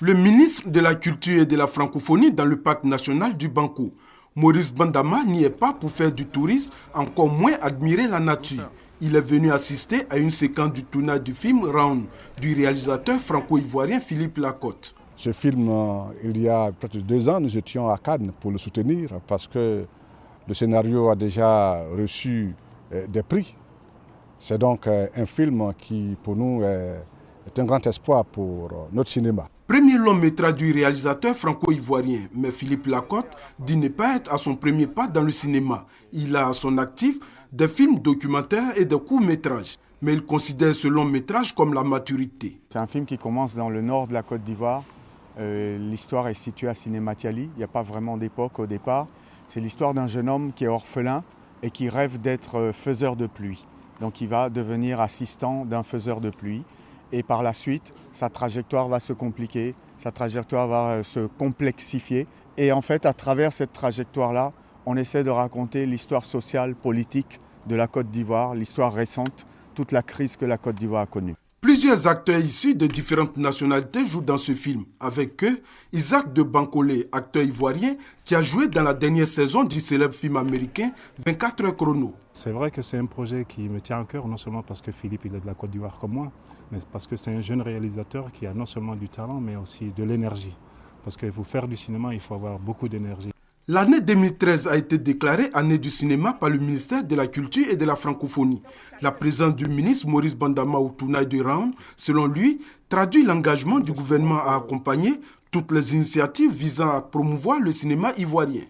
Le ministre de la Culture et de la Francophonie dans le parc national du Banco, Maurice Bandama, n'y est pas pour faire du tourisme, encore moins admirer la nature. Il est venu assister à une séquence du tournage du film Round du réalisateur franco-ivoirien Philippe Lacotte. Ce film, il y a peut-être 2 ans, nous étions à Cannes pour le soutenir parce que le scénario a déjà reçu des prix. C'est donc un film qui, pour nous, est un grand espoir pour notre cinéma. Premier long métrage du réalisateur franco-ivoirien, mais Philippe Lacotte dit ne pas être à son premier pas dans le cinéma. Il a à son actif des films documentaires et des courts-métrages. Mais il considère ce long métrage comme la maturité. C'est un film qui commence dans le nord de la Côte d'Ivoire. L'histoire est située à Sinématiali. Il n'y a pas vraiment d'époque au départ. C'est l'histoire d'un jeune homme qui est orphelin et qui rêve d'être faiseur de pluie. Donc il va devenir assistant d'un faiseur de pluie. Et par la suite, sa trajectoire va se compliquer, sa trajectoire va se complexifier. Et en fait, à travers cette trajectoire-là, on essaie de raconter l'histoire sociale, politique de la Côte d'Ivoire, l'histoire récente, toute la crise que la Côte d'Ivoire a connue. Plusieurs acteurs issus de différentes nationalités jouent dans ce film. Avec eux, Isaac de Bancolé, acteur ivoirien, qui a joué dans la dernière saison du célèbre film américain 24 heures chrono. C'est vrai que c'est un projet qui me tient à cœur, non seulement parce que Philippe il est de la Côte d'Ivoire comme moi, mais parce que c'est un jeune réalisateur qui a non seulement du talent, mais aussi de l'énergie. Parce que pour faire du cinéma, il faut avoir beaucoup d'énergie. L'année 2013 a été déclarée année du cinéma par le ministère de la Culture et de la Francophonie. La présence du ministre Maurice Bandama au tournage de Round, selon lui, traduit l'engagement du gouvernement à accompagner toutes les initiatives visant à promouvoir le cinéma ivoirien.